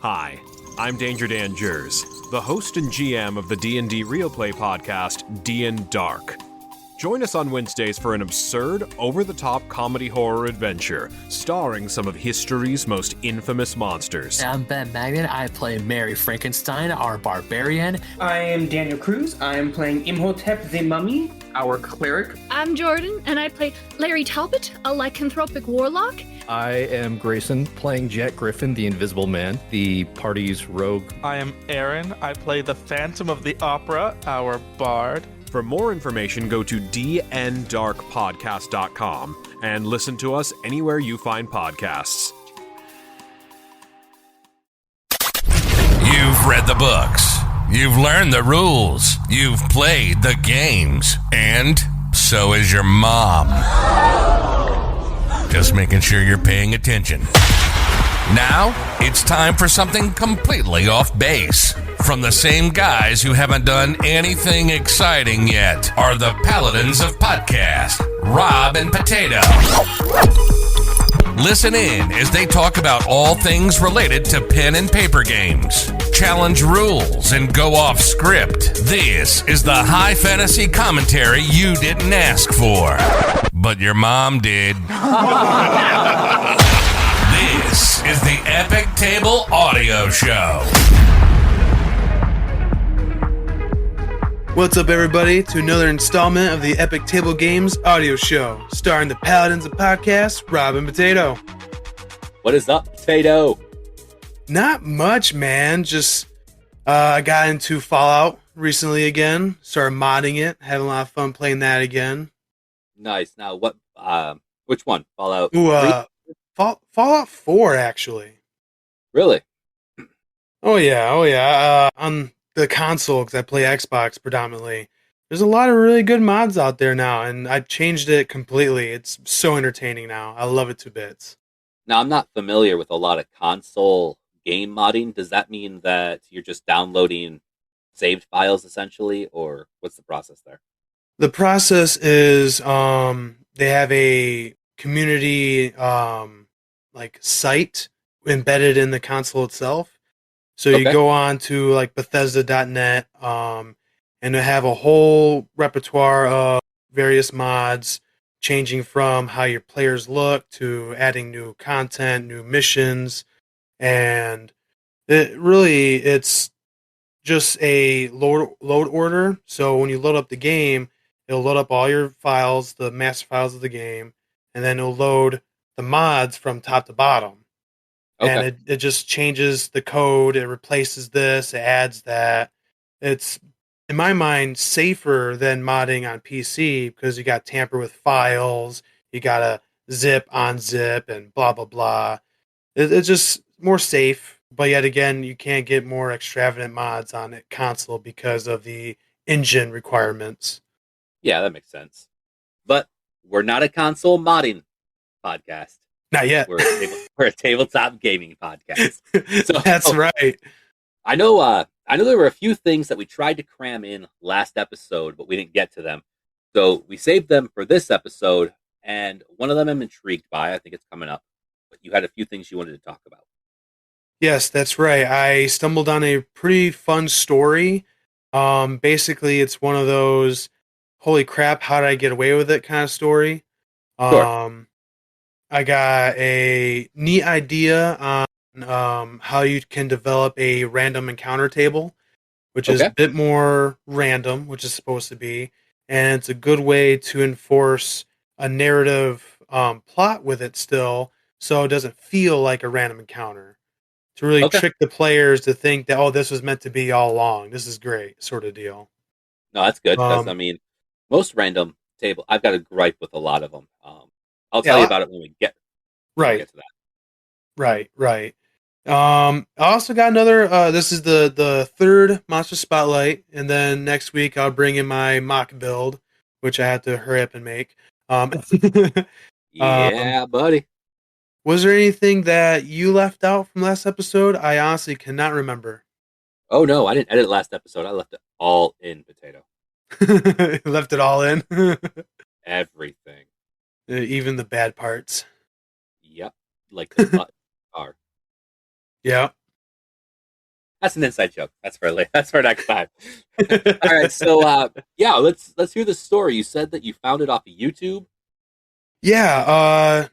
Hi, I'm Danger Dan Jers, the host and GM of the D&D Real Play podcast, D&D Dark. Join us on Wednesdays for an absurd, over-the-top comedy horror adventure, starring some of history's most infamous monsters. I'm Ben Magnet. I play Mary Frankenstein, our barbarian. I am Daniel Cruz. I am playing Imhotep the Mummy, our cleric. I'm Jordan, and I play Larry Talbot, a lycanthropic warlock. I am Grayson, playing Jack Griffin, the Invisible Man, the party's rogue. I am Aaron. I play the Phantom of the Opera, our bard. For more information, go to dndarkpodcast.com and listen to us anywhere you find podcasts. You've read the books. You've learned the rules. You've played the games. And so is your mom. Just making sure you're paying attention. Now, it's time for something completely off base. From the same guys who haven't done anything exciting yet are the Paladins of Podcast, Rob and Potato. Listen in as they talk about all things related to pen and paper games, challenge rules, and go off script. This is the high fantasy commentary you didn't ask for, but your mom did. This is the Epic Table Audio Show. What's up, everybody, to another installment of the Epic Table Games audio show, starring the Paladins of Podcast, Rob and Potato. What is up, Potato? Not much, man. Just I got into Fallout recently again. Started modding it. Having a lot of fun playing that again. Nice. Now, what? Which one? Fallout? Ooh, Fallout 4, actually. Really? Oh yeah. On the console, because I play Xbox predominantly. There's a lot of really good mods out there now, and I changed it completely. It's so entertaining now. I love it to bits. Now, I'm not familiar with a lot of console game modding. Does that mean that you're just downloading saved files, essentially, or what's the process there? The process is they have a community site embedded in the console itself. So you go on to like Bethesda.net and they have a whole repertoire of various mods, changing from how your players look to adding new content, new missions, and it's just a load order. So when you load up the game, it'll load up all your files, the master files of the game, and then it'll load the mods from top to bottom. Okay. And it just changes the code. It replaces this. It adds that. It's, in my mind, safer than modding on PC because you got tamper with files. You got to zip, unzip, and blah, blah, blah. It's just more safe. But yet again, you can't get more extravagant mods on a console because of the engine requirements. Yeah, that makes sense. But we're not a console modding podcast. Not yet. We're a tabletop gaming podcast. So that's right. I know there were a few things that we tried to cram in last episode, but we didn't get to them. So we saved them for this episode, and one of them I'm intrigued by. I think it's coming up. But you had a few things you wanted to talk about. Yes, that's right. I stumbled on a pretty fun story. Basically, it's one of those, holy crap, how did I get away with it kind of story. Sure. I got a neat idea on how you can develop a random encounter table, which is a bit more random, which is supposed to be, and it's a good way to enforce a narrative plot with it still, so it doesn't feel like a random encounter. To really trick the players to think that, this was meant to be all along. This is great, sort of deal. No, that's good, because, most random table, I've got a gripe with a lot of them. I'll tell you about it when we get to that. Right. I also got another, this is the third Monster Spotlight, and then next week I'll bring in my mock build, which I have to hurry up and make. Yeah, buddy. Was there anything that you left out from last episode? I honestly cannot remember. Oh, no, I didn't edit last episode. I left it all in, Potato. Left it all in? Everything. Even the bad parts. Yep. Like the car. Yeah. That's an inside joke. That's for next time. All right, so let's hear the story. You said that you found it off of YouTube. Yeah, if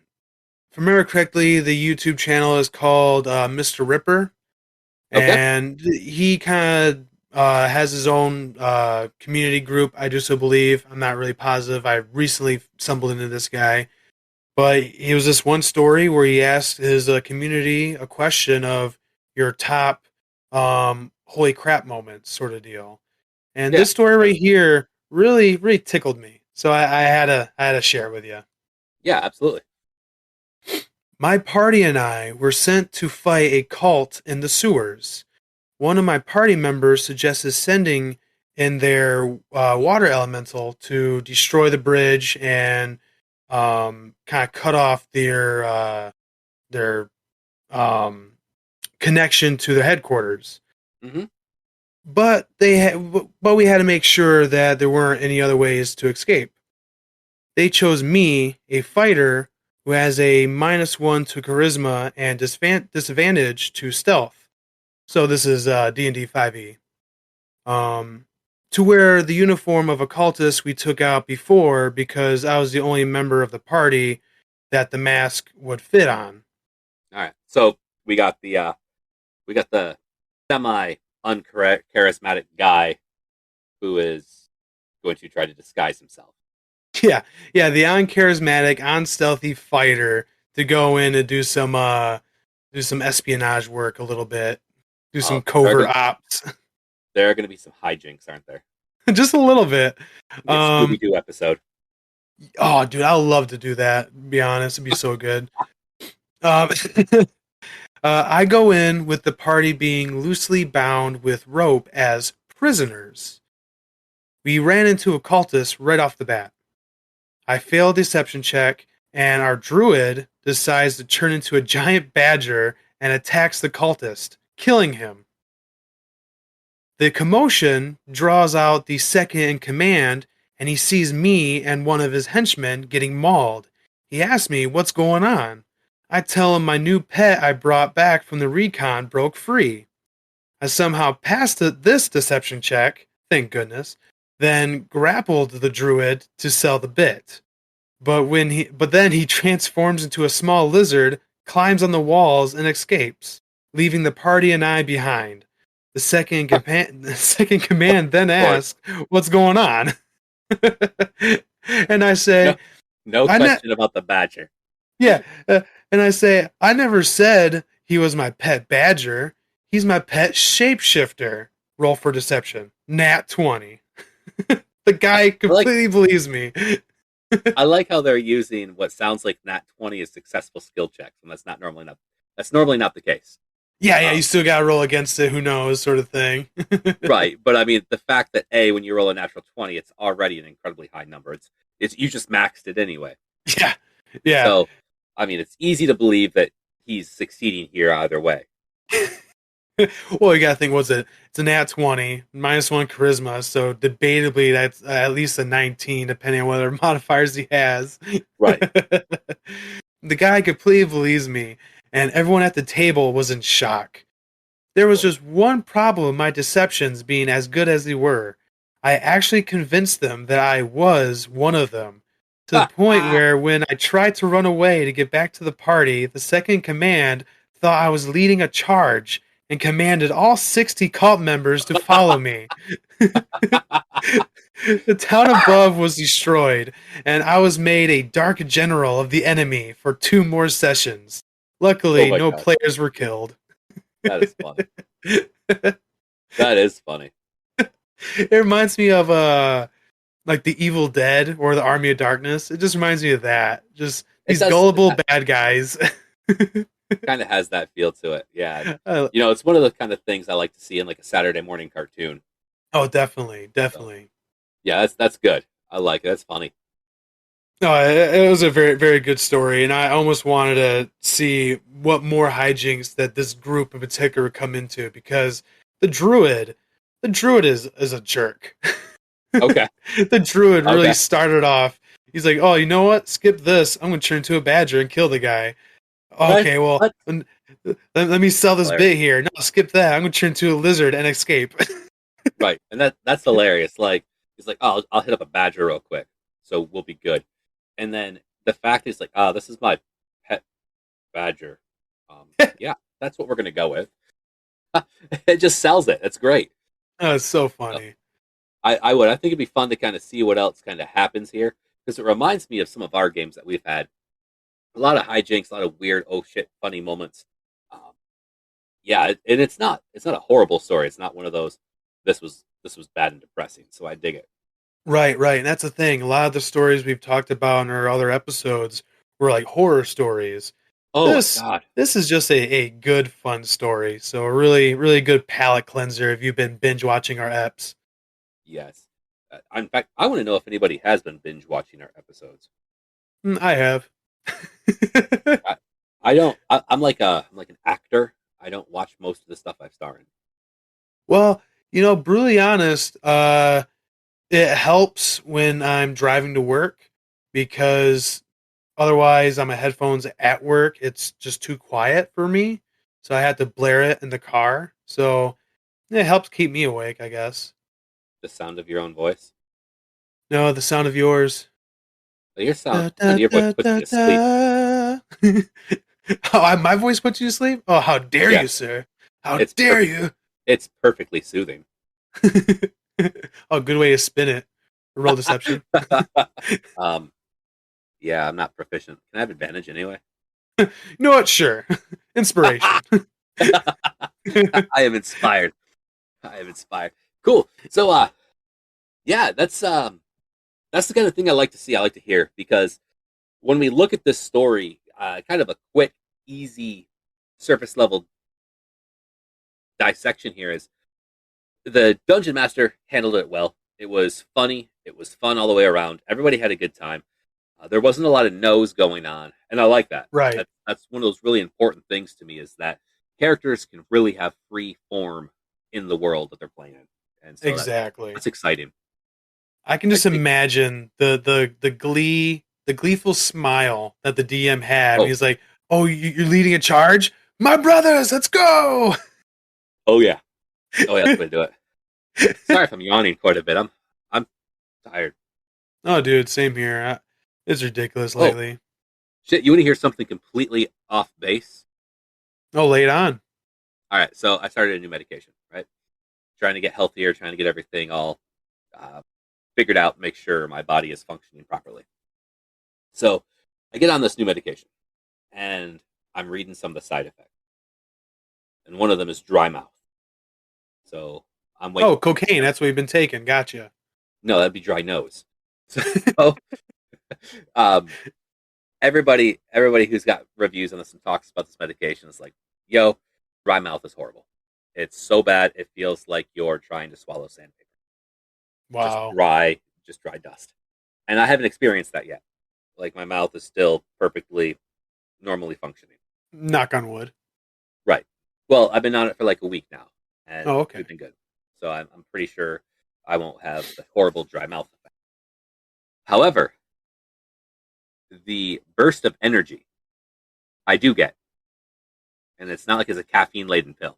I remember correctly, the YouTube channel is called Mr. Ripper, and he kind of has his own community group. I do so believe. I'm not really positive. I recently stumbled into this guy, but it was this one story where he asked his community a question of your top holy crap moments, sort of deal. And this story right here really, really tickled me. So I had to share it with you. Yeah, absolutely. My party and I were sent to fight a cult in the sewers. One of my party members suggested sending in their water elemental to destroy the bridge and kind of cut off their connection to their headquarters. Mm-hmm. But we had to make sure that there weren't any other ways to escape. They chose me, a fighter who has a -1 to charisma and disadvantage to stealth. So this is D&D 5e. To wear the uniform of a cultist we took out before because I was the only member of the party that the mask would fit on. All right, so we got the semi uncharismatic guy who is going to try to disguise himself. Yeah, the uncharismatic, unstealthy fighter to go in and do some espionage work a little bit, do some covert ops. There are going to be some hijinks, aren't there? Just a little bit. Scooby-Doo episode. Oh, dude, I'd love to do that. To be honest, it'd be so good. I go in with the party being loosely bound with rope as prisoners. We ran into a cultist right off the bat. I fail a deception check, and our druid decides to turn into a giant badger and attacks the cultist, killing him. The commotion draws out the second in command, and he sees me and one of his henchmen getting mauled. He asks me what's going on. I tell him my new pet I brought back from the recon broke free. I somehow passed this deception check, thank goodness, then grappled the druid to sell the bit. But then he transforms into a small lizard, climbs on the walls, and escapes, leaving the party and I behind. The second command then asks, "What's going on?" And I say, "No question about the badger." Yeah, and I say, "I never said he was my pet badger. He's my pet shapeshifter." Roll for deception. Nat 20. The guy completely believes me. I like how they're using what sounds like Nat 20 as successful skill checks, and that's normally not the case. Yeah, you still gotta roll against it, who knows, sort of thing. Right, but I mean, the fact that when you roll a natural 20, it's already an incredibly high number. It's you just maxed it anyway. Yeah. So, I mean, it's easy to believe that he's succeeding here either way. Well, you gotta think, what's it? It's a nat 20, -1 charisma, so debatably that's at least a 19, depending on whether modifiers he has. Right. The guy completely believes me, and everyone at the table was in shock. There was just one problem with my deceptions being as good as they were. I actually convinced them that I was one of them, to the point where when I tried to run away to get back to the party, the second command thought I was leading a charge and commanded all 60 cult members to follow me. The town above was destroyed, and I was made a dark general of the enemy for 2 more sessions. Luckily, no players were killed. That is funny. That is funny. It reminds me of like the Evil Dead or the Army of Darkness. It just reminds me of that. Just these gullible bad guys. Kind of has that feel to it. Yeah. It's one of the kind of things I like to see in like a Saturday morning cartoon. Oh, definitely. So, yeah, that's good. I like it. That's funny. No, it was a very, very good story, and I almost wanted to see what more hijinks that this group in particular would come into, because the druid is a jerk. Okay. The druid really started off. He's like, "Oh, you know what? Skip this. I'm going to turn into a badger and kill the guy." Okay, well, Let me sell this Hilarious. bit here. No, skip that. I'm gonna turn into a lizard and escape. Right, and that's hilarious. Like he's like, oh, I'll hit up a badger real quick, so we'll be good. And then the fact is like, oh, this is my pet badger. Yeah, that's what we're gonna go with. It just sells it. That's great. Oh, it's so funny. I would. I think it'd be fun to kind of see what else kind of happens here because it reminds me of some of our games that we've had. A lot of hijinks, a lot of weird, oh shit, funny moments. Yeah, and it's not a horrible story. It's not one of those. This was bad and depressing. So I dig it. Right, right. And that's the thing. A lot of the stories we've talked about in our other episodes were like horror stories. Oh This my god. this is just a good fun story. So a really, really good palate cleanser if you've been binge watching our eps. Yes. In fact, I want to know if anybody has been binge watching our episodes. I have. I don't. I'm like an actor. I don't watch most of the stuff I star in. Well, brutally honest, it helps when I'm driving to work because otherwise I'm at headphones at work. It's just too quiet for me. So I had to blare it in the car. So it helps keep me awake, I guess. The sound of your own voice. No, the sound of yours. Your sound of your voice puts me to sleep. Oh, my voice puts you to sleep? Oh, how dare Yeah. you, sir? How It's dare perfect. you? It's perfectly soothing. Oh, good way to spin it. Roll deception. Yeah, I'm not proficient. Can I have advantage anyway? You know what? Sure. Inspiration. I am inspired. I am inspired. Cool. So, yeah, that's the kind of thing I like to see. I like to hear because when we look at this story, kind of a quick, easy, surface level dissection here is the dungeon master handled it well. It was funny. It was fun all the way around. Everybody had a good time. There wasn't a lot of no's going on, and I like that. Right. That's one of those really important things to me is that characters can really have free form in the world that they're playing in, and so Exactly. that's exciting. I can just I think- imagine the gleeful smile that the DM had. Oh. He's like, "Oh, you're leading a charge, my brothers. Let's go!" Oh yeah, that's the way to do it. Sorry if I'm yawning quite a bit. I'm tired. Oh, dude, same here. It's ridiculous lately. Shit, you want to hear something completely off base? Oh, lay it on. All right, so I started a new medication, right? Trying to get healthier, trying to get everything all figured out, make sure my body is functioning properly. So I get on this new medication, and I'm reading some of the side effects, and one of them is dry mouth. So I'm waiting. Oh, cocaine. That's what we've been taking. Gotcha. No, that'd be dry nose. So, everybody who's got reviews on this and talks about this medication is like, yo, dry mouth is horrible. It's so bad it feels like you're trying to swallow sandpaper. Wow. Just dry dust. And I haven't experienced that yet. Like my mouth is still perfectly normally functioning. Knock on wood. Right. Well, I've been on it for like a week now, and Oh, okay. it's been good. So I'm pretty sure I won't have the horrible dry mouth effect. However, the burst of energy I do get, and it's not like it's a caffeine-laden pill,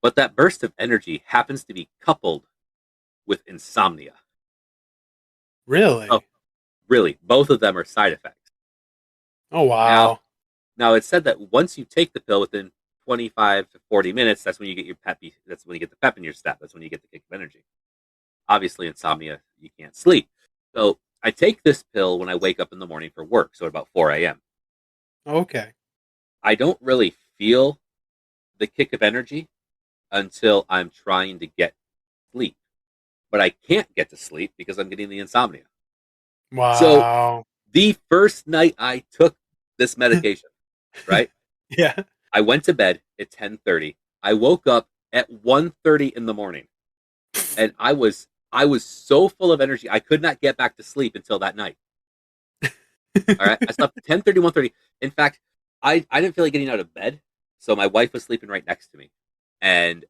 but that burst of energy happens to be coupled with insomnia. Really? Oh. Really, both of them are side effects. Oh, wow. Now it's said that once you take the pill within 25 to 40 minutes, that's when you get your peppy. That's when you get the pep in your step. That's when you get the kick of energy. Obviously, insomnia, you can't sleep. So I take this pill when I wake up in the morning for work, so at about 4 a.m. Okay. I don't really feel the kick of energy until I'm trying to get sleep. But I can't get to sleep because I'm getting the insomnia. Wow. So the first night I took this medication, right? Yeah. I went to bed at 10:30. I woke up at 1:30 in the morning. And I was so full of energy, I could not get back to sleep until that night. All right? I slept 10:30, 1:30. In fact, I didn't feel like getting out of bed, so my wife was sleeping right next to me. And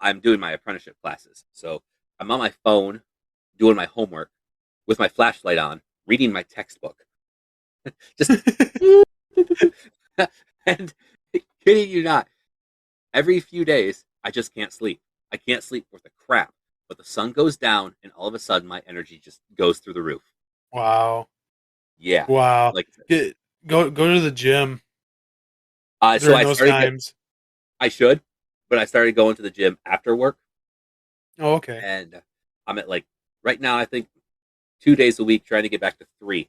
I'm doing my apprenticeship classes. So I'm on my phone doing my homework with my flashlight on, reading my textbook. Just and kidding you not. Every few days, I just can't sleep. I can't sleep worth a crap. But the sun goes down, and all of a sudden, my energy just goes through the roof. Wow. Yeah. Wow. Like, Go to the gym so during I those started. times. I should, but I started going to the gym after work, Oh, okay. and I'm at like right now. I think 2 days a week, trying to get back to 3.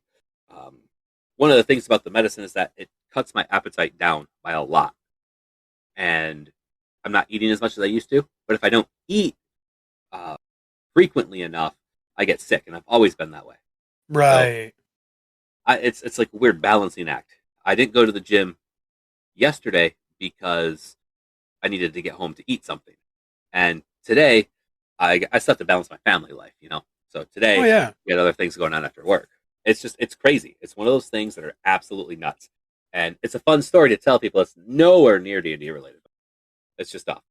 One of the things about the medicine is that it cuts my appetite down by a lot, and I'm not eating as much as I used to. But if I don't eat frequently enough, I get sick, and I've always been that way. Right. So it's like a weird balancing act. I didn't go to the gym yesterday because I needed to get home to eat something, and today I still have to balance my family life, So today, Oh, yeah. we had other things going on after work. It's crazy. It's one of those things that are absolutely nuts, and it's a fun story to tell people. It's nowhere near D&D related. It's just off.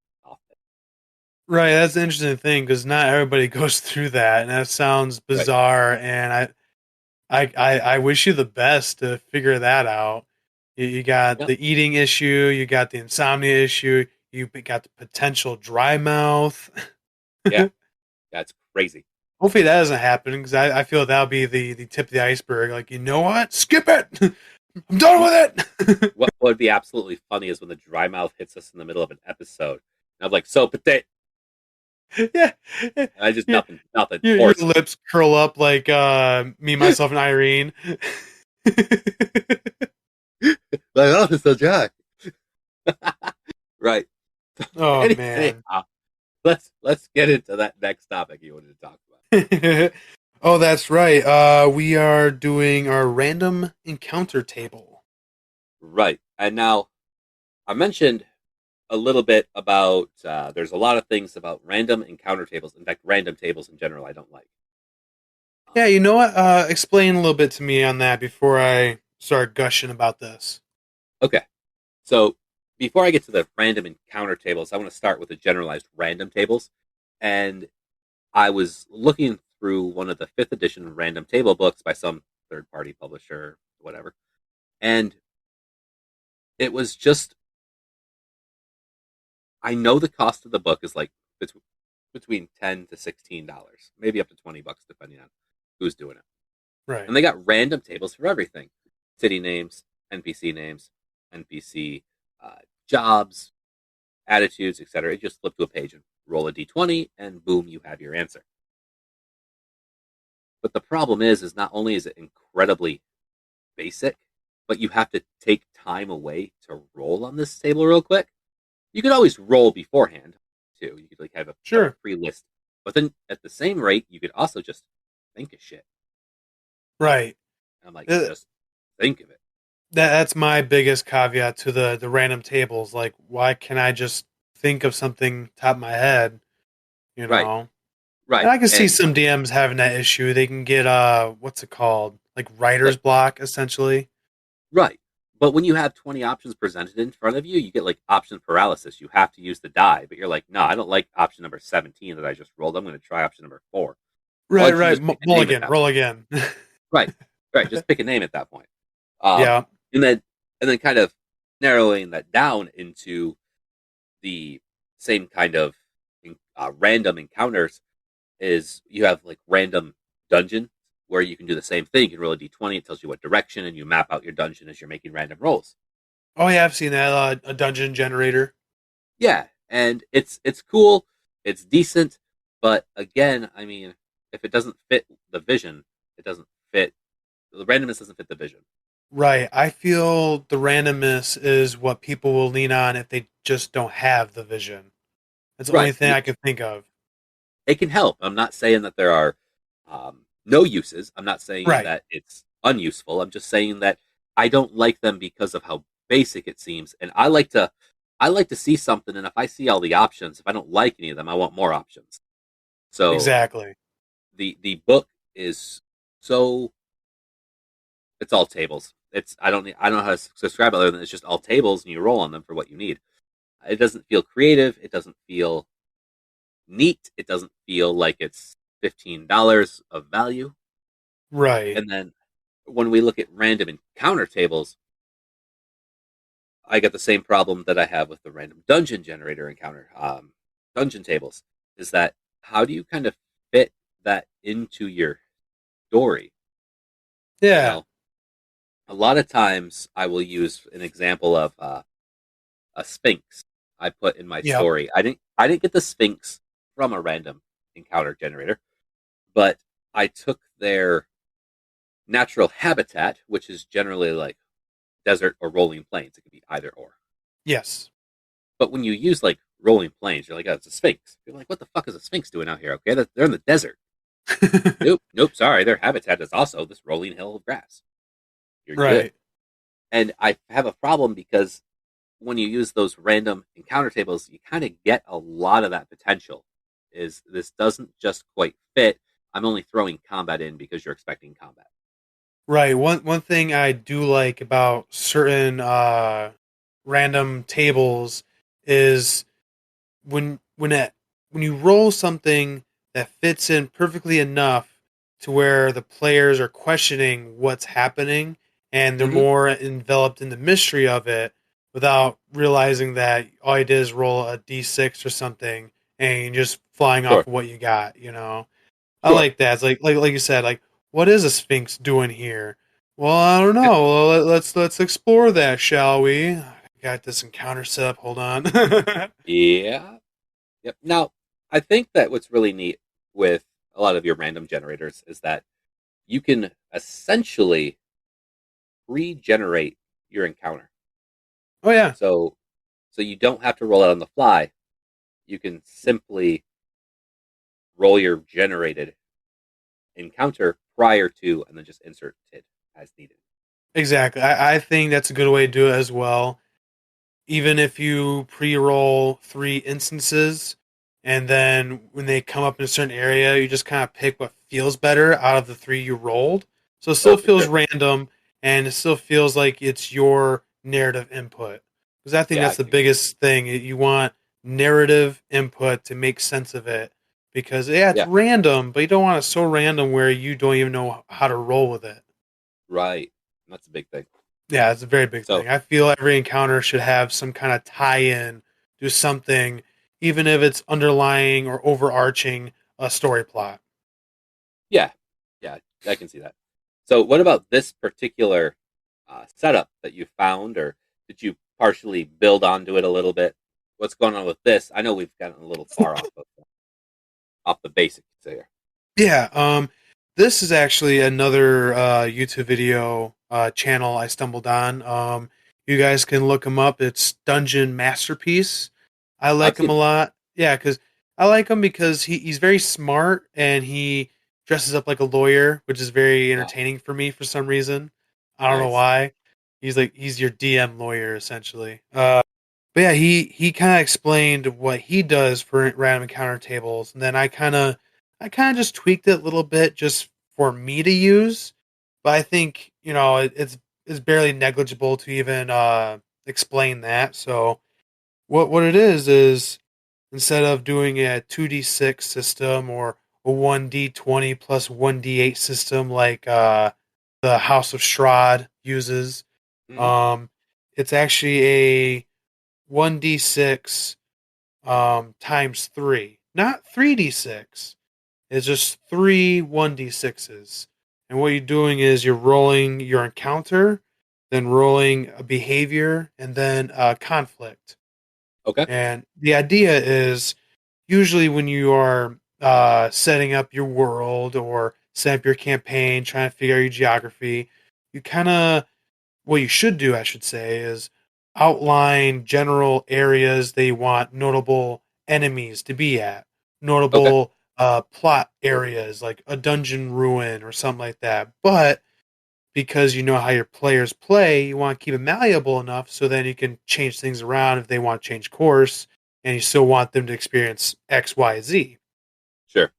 Right. That's the interesting thing because not everybody goes through that, and that sounds bizarre. Right. And I wish you the best to figure that out. You got the eating issue, you got the insomnia issue, you got the potential dry mouth. Yeah, that's crazy. Hopefully that doesn't happen because I feel that'll be the tip of the iceberg. Like, you know what? Skip it. I'm done with it. What would be absolutely funny is when the dry mouth hits us in the middle of an episode. And I'm like, so potato. Yeah. And I just nothing. Your lips curl up like me, myself, and Irene. Like, oh, it's so dry. Right. Oh, man. Let's get into that next topic you wanted to talk about. Oh, that's right. We are doing our random encounter table. Right. And now I mentioned a little bit about there's a lot of things about random encounter tables. In fact, random tables in general I don't like. Yeah, you know what? Explain a little bit to me on that before I start gushing about this. Okay. So before I get to the random encounter tables, I want to start with the generalized random tables. And I was looking through one of the 5th edition random table books by some third-party publisher, whatever. And it was just, I know the cost of the book is like between $10 to $16, maybe up to $20, depending on who's doing it. Right. And they got random tables for everything. City names, NPC jobs, attitudes, etc. You just flip to a page and roll a d20, and boom, you have your answer. But the problem is not only is it incredibly basic, but you have to take time away to roll on this table real quick. You could always roll beforehand, too. You could have a free list. But then at the same rate, you could also just think of shit. Right. And I'm like, just think of it. That's my biggest caveat to the random tables. Like, why can't I just think of something top of my head? You know? Right. And I can see some DMs having that issue. They can get, what's it called? Like writer's block, essentially. Right. But when you have 20 options presented in front of you, you get like option paralysis. You have to use the die, but you're like, no, I don't like option number 17 that I just rolled. I'm going to try option number 4. Right. Roll again. Right. Just pick a name at that point. Yeah. And then kind of narrowing that down into the same kind of random encounters is you have like random dungeon where you can do the same thing. You can roll a d20, it tells you what direction, and you map out your dungeon as you're making random rolls. Oh yeah, I've seen that, a dungeon generator. Yeah, and it's cool, it's decent, but again, I mean, if it doesn't fit the vision, it doesn't fit, the randomness doesn't fit the vision. Right. I feel the randomness is what people will lean on if they just don't have the vision. That's the only thing I can think of. It can help. I'm not saying that there are no uses. I'm not saying that it's unuseful. I'm just saying that I don't like them because of how basic it seems. And I like to see something, and if I see all the options, if I don't like any of them, I want more options. So exactly. The book is so, it's all tables. I don't know how to describe it other than it's just all tables and you roll on them for what you need. It doesn't feel creative. It doesn't feel neat. It doesn't feel like it's $15 of value. Right. And then when we look at random encounter tables, I get the same problem that I have with the random dungeon generator encounter, dungeon tables, is that how do you kind of fit that into your story? Yeah. You know, a lot of times I will use an example of a sphinx I put in my Yep. story. I didn't get the sphinx from a random encounter generator, but I took their natural habitat, which is generally like desert or rolling plains. It could be either or. Yes. But when you use like rolling plains, you're like, oh, it's a sphinx. You're like, what the fuck is a sphinx doing out here? Okay, they're in the desert. Nope, sorry. Their habitat is also this rolling hill of grass. You're Right. good. And I have a problem because when you use those random encounter tables, you kind of get a lot of that potential. Is this doesn't just quite fit. I'm only throwing combat in because you're expecting combat. Right. One thing I do like about certain random tables is when you roll something that fits in perfectly enough to where the players are questioning what's happening and they're Mhm. more enveloped in the mystery of it without realizing that all you did is roll a d6 or something and you're just flying Sure. off of what you got, I Sure. like that. It's like you said, like what is a sphinx doing here? Well, I don't Yeah. know. Well, let's explore that, shall we? I got this encounter set up. Hold on. Yeah. Yep. Now, I think that what's really neat with a lot of your random generators is that you can essentially regenerate your encounter. Oh yeah, So you don't have to roll it on the fly. You can simply roll your generated encounter prior to and then just insert it as needed. exactly. I think that's a good way to do it as well. Even if you pre-roll 3 instances, and then when they come up in a certain area, you just kind of pick what feels better out of the 3 you rolled. So it Oh, still for feels sure. random, and it still feels like it's your narrative input. Because I think Yeah, that's the biggest thing. You want narrative input to make sense of it. Because yeah, it's yeah, random, but you don't want it so random where you don't even know how to roll with it. right. That's a big thing. Yeah, it's a very big So thing. I feel every encounter should have some kind of tie-in to something, even if it's underlying or overarching a story plot. yeah, yeah, I can see that. So what about this particular setup that you found, or did you partially build onto it a little bit? What's going on with this? I know we've gotten a little far off the basics there. Yeah, this is actually another YouTube video channel I stumbled on. You guys can look him up. It's Dungeon Masterpiece. I I've like him seen a it. lot. Yeah, because I like him because he's very smart and he dresses up like a lawyer, which is very Oh, entertaining for me for some reason. I don't know nice. why. He's your DM lawyer essentially. But yeah, he kind of explained what he does for random encounter tables, and then I kind of just tweaked it a little bit just for me to use. But I think it's barely negligible to even explain that. So what it is instead of doing a 2d6 system or a 1d20 plus 1d8 system like the House of Strahd uses, Hmm. um, it's actually a 1d6 times 3, not 3d6. It's just 3 1d6s. And what you're doing is you're rolling your encounter, then rolling a behavior, and then a conflict. Okay. And the idea is usually when you are setting up your world or set up your campaign, trying to figure out your geography, you kind of, what you should do, I should say, is outline general areas they want notable enemies to be at, Okay. notable plot areas like a dungeon ruin or something like that. But because you know how your players play, you want to keep it malleable enough so then you can change things around if they want to change course and you still want them to experience X, Y, Z. Sure.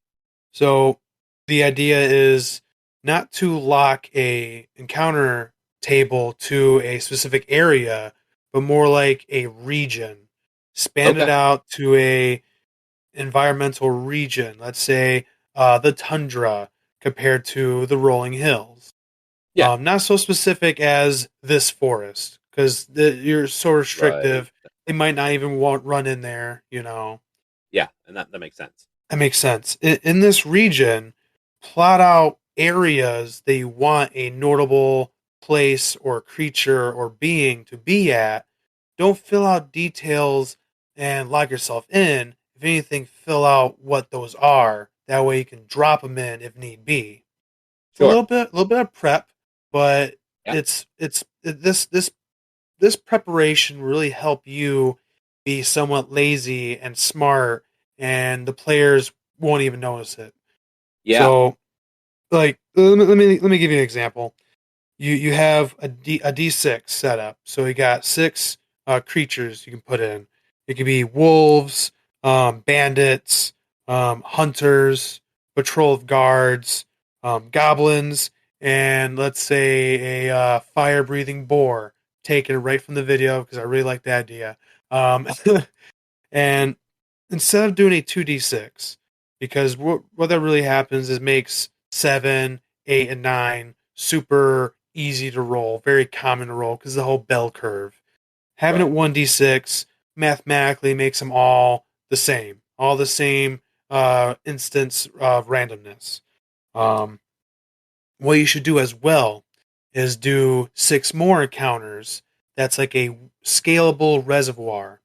So the idea is not to lock a encounter table to a specific area, but more like a region. Span it Okay. out to a environmental region. Let's say the tundra compared to the rolling hills. Yeah. Not so specific as this forest, because you're so restrictive. Right. They might not even want run in there. Yeah, and that makes sense. That makes sense. In this region, plot out areas that you want a notable place or creature or being to be at. Don't fill out details and lock yourself in. If anything, fill out what those are. That way you can drop them in if need be. It's a Sure. little bit of prep, but Yeah. this preparation really help you be somewhat lazy and smart, and the players won't even notice it. Yeah. So, like, let me give you an example. You have a D6 setup, so you got 6 creatures you can put in. It could be wolves, bandits, hunters, patrol of guards, goblins, and let's say a fire-breathing boar. Taken right from the video because I really like the idea. And instead of doing a 2d6, because what that really happens is makes 7, 8, and 9 super easy to roll, very common to roll because the whole bell curve. Having it 1d6 mathematically makes them all the same, instance of randomness. What you should do as well is do 6 more encounters. That's like a scalable reservoir.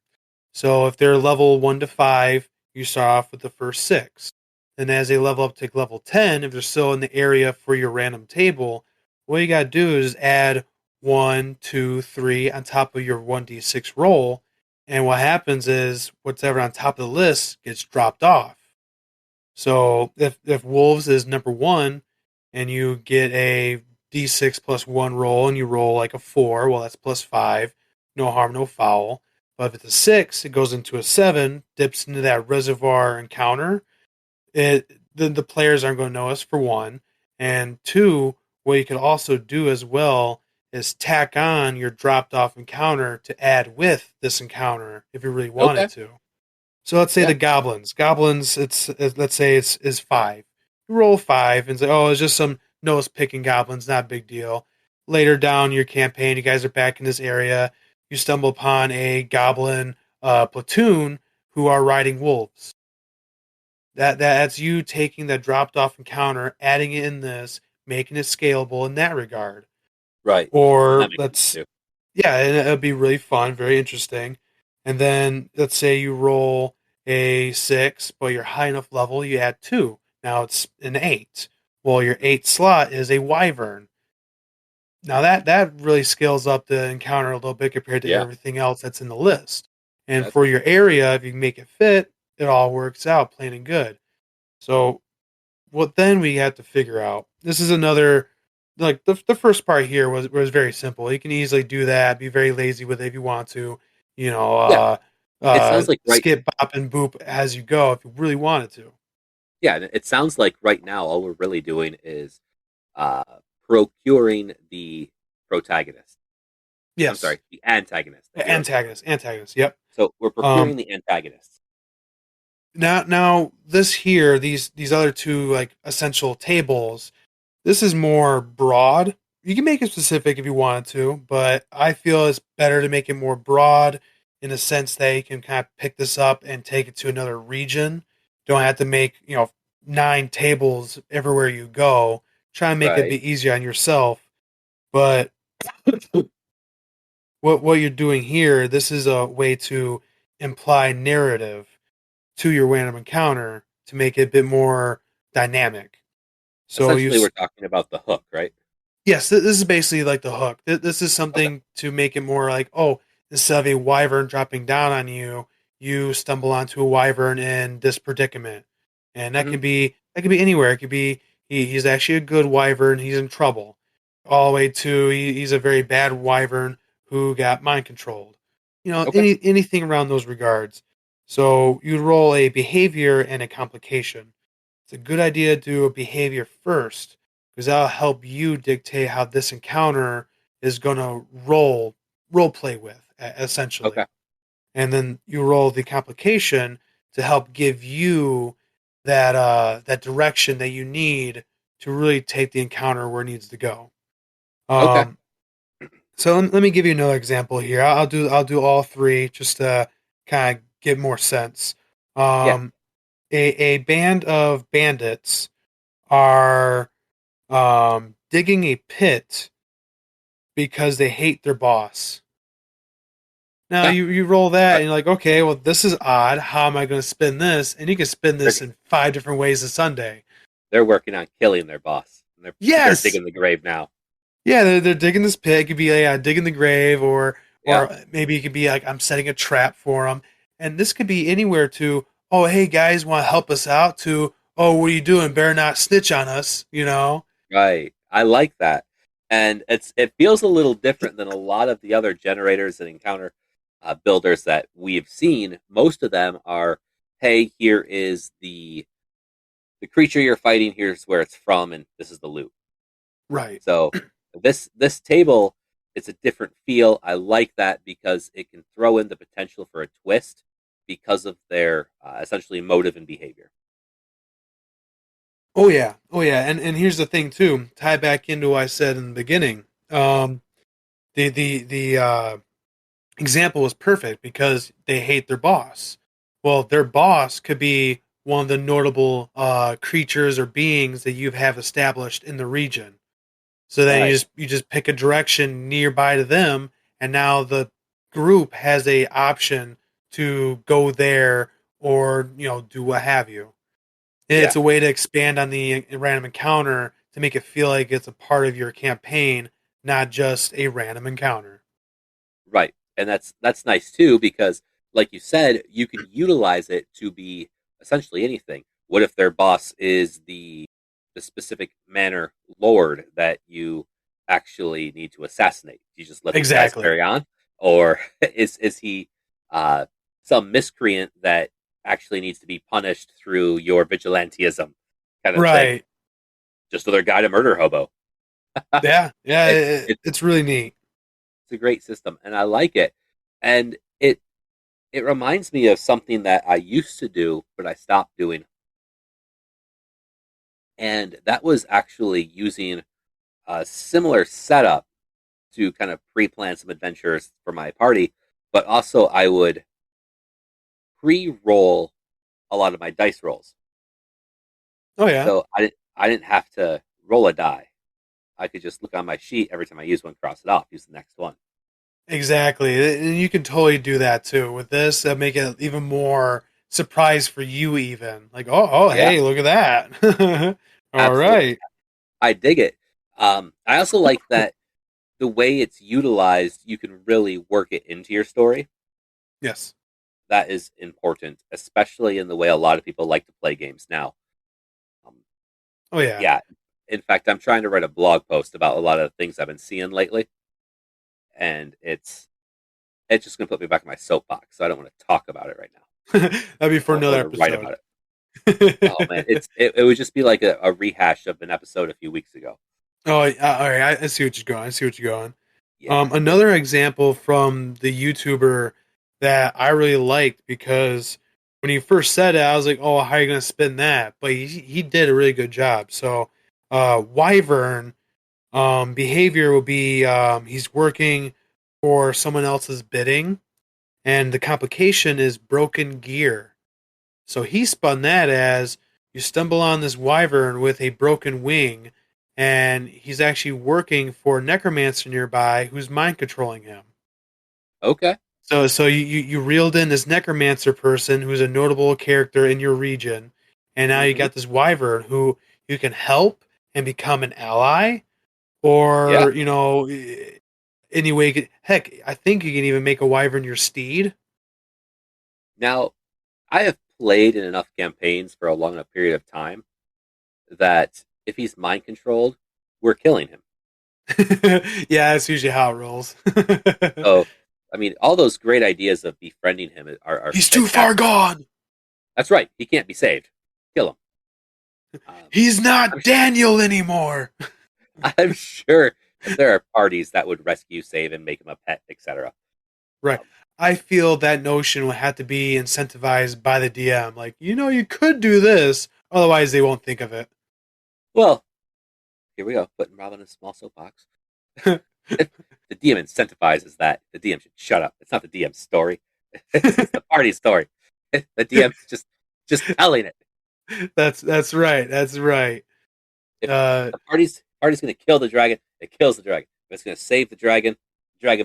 So if they're level 1 to 5, you start off with the first 6. And as they level up to level 10, if they're still in the area for your random table, what you got to do is add 1, 2, 3 on top of your 1d6 roll. And what happens is whatever on top of the list gets dropped off. So if wolves is number 1 and you get a d6 plus 1 roll and you roll like a 4, well, that's plus 5. No harm, no foul. But if it's a 6, it goes into a 7, dips into that reservoir encounter. The players aren't going to notice, for 1. And 2, what you could also do as well is tack on your dropped off encounter to add with this encounter if you really wanted to. So let's say the goblins. Goblins, let's say it's 5. You roll 5 and say, oh, it's just some nose picking goblins, not a big deal. Later down your campaign, you guys are back in this area. You stumble upon a goblin platoon who are riding wolves. That's you taking that dropped off encounter, adding it in this, making it scalable in that regard. Right. Or and it'd be really fun, very interesting. And then let's say you roll a 6, but you're high enough level, you add 2. Now it's an 8. Well, your 8th slot is a wyvern. Now that really scales up the encounter a little bit compared to everything else that's in the list. And for your area, if you can make it fit, it all works out plain and good. So what then we have to figure out, this is another, like the first part here was very simple. You can easily do that, be very lazy with it if you want to, it sounds like skip, bop, and boop as you go if you really wanted to. Yeah, it sounds like right now all we're really doing is procuring the protagonist. Yes. I'm sorry, the antagonist. Antagonist, yep. So we're procuring the antagonists. Now this here, these other 2 like essential tables, this is more broad. You can make it specific if you wanted to, but I feel it's better to make it more broad in the sense that you can kind of pick this up and take it to another region. Don't have to make 9 tables everywhere you go. Try and make it be easier on yourself. But what you're doing here, this is a way to imply narrative to your random encounter to make it a bit more dynamic. So essentially, we're talking about the hook, right? Yes, this is basically like the hook. This is something to make it more like, oh, instead of a wyvern dropping down on you, you stumble onto a wyvern in this predicament, and that could be anywhere. It could be he's actually a good wyvern, he's in trouble, all the way to he's a very bad wyvern who got mind controlled. Anything around those regards. So you roll a behavior and a complication. It's a good idea to do a behavior first because that'll help you dictate how this encounter is going to role play with, essentially. Okay. And then you roll the complication to help give you that direction that you need to really take the encounter where it needs to go. Okay. So let me give you another example here. I'll do all three just to kind of get more sense. Yeah. A band of bandits are digging a pit because they hate their boss. Now you roll that and you're like, okay, well this is odd. How am I going to spin this? And you can spin this in 5 different ways a Sunday. They're working on killing their boss. And they're digging the grave now. Yeah, they're digging this pit. It could be digging the grave, or maybe it could be like I'm setting a trap for them. And this could be anywhere to, oh hey guys, want to help us out? To, oh, what are you doing? Better not snitch on us, you know? Right. I like that. And it feels a little different than a lot of the other generators and encounter builders that we've seen. Most of them are, hey, here is the creature you're fighting, here's where it's from, and this is the loot. Right. So this table, it's a different feel. I like that because it can throw in the potential for a twist because of their essentially motive and behavior. Oh yeah. And here's the thing too. Tie back into what I said in the beginning. The example was perfect because they hate their boss. Well, their boss could be one of the notable creatures or beings that you have established in the region. So then you just pick a direction nearby to them, and now the group has a option to go there or do what have you. It's a way to expand on the random encounter to make it feel like it's a part of your campaign, not just a random encounter. Right. And that's nice too, because like you said, you can utilize it to be essentially anything. What if their boss is the specific manor lord that you actually need to assassinate? You just let these guys carry on? Or is he some miscreant that actually needs to be punished through your vigilantism kind of thing? Just another guy to murder hobo. It's really neat. It's a great system, and I like it. And it reminds me of something that I used to do, but I stopped doing. And that was actually using a similar setup to kind of pre-plan some adventures for my party, but also I would pre-roll a lot of my dice rolls. Oh yeah. So I didn't have to roll a die. I could just look on my sheet every time I use one, cross it off, use the next one. Exactly. And you can totally do that too. With this, make it even more surprise for you even. Like, hey, look at that. All right. I dig it. I also like that the way it's utilized, you can really work it into your story. Yes. That is important, especially in the way a lot of people like to play games now. Oh, yeah. Yeah. In fact, I'm trying to write a blog post about a lot of the things I've been seeing lately. And it's just going to put me back in my soapbox, so I don't want to talk about it right now. That'd be for another episode. Write about it. Oh, man. It would just be like a rehash of an episode a few weeks ago. Oh, all right. I see what you're going. Yeah. Another example from the YouTuber that I really liked, because when he first said it, I was like, oh, how are you going to spin that? But he did a really good job. So, Wyvern behavior will be he's working for someone else's bidding, and the complication is broken gear. So he spun that as you stumble on this wyvern with a broken wing, and he's actually working for a necromancer nearby who's mind controlling him. Okay. So you reeled in this necromancer person who's a notable character in your region, and now you got this wyvern who you can help and become an ally, or anyway. Heck, I think you can even make a wyvern your steed. Now, I have played in enough campaigns for a long enough period of time that if he's mind controlled, we're killing him. Yeah, that's usually how it rolls. So, I mean, all those great ideas of befriending him are he's too far gone. That's right. He can't be saved. Kill him. He's not Daniel anymore. I'm sure there are parties that would rescue, save, and make him a pet, etc. Right. I feel that notion would have to be incentivized by the DM. Like, you could do this, otherwise they won't think of it. Well, here we go, putting Rob in a small soapbox. the DM incentivizes that, the DM should shut up. It's not the DM's story. It's the party's story. The DM's just telling it. That's right. That's right. If the party's going to kill the dragon, it kills the dragon. If it's going to save the dragon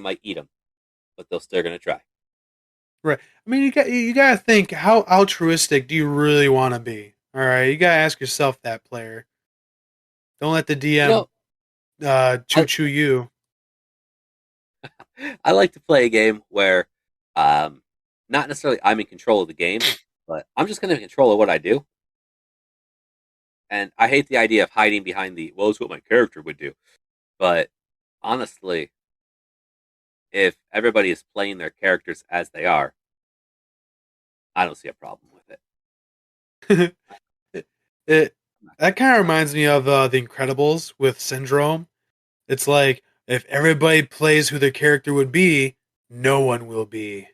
might eat him, but they're still going to try. Right. I mean, you got to think, how altruistic do you really want to be? All right, you got to ask yourself that, player. Don't let the DM choo you. I like to play a game where, not necessarily I'm in control of the game, but I'm just kind of in control of what I do. And I hate the idea of hiding behind well, it's what my character would do. But honestly, if everybody is playing their characters as they are, I don't see a problem with it. That kind of reminds me of The Incredibles with Syndrome. It's like, if everybody plays who their character would be, no one will be.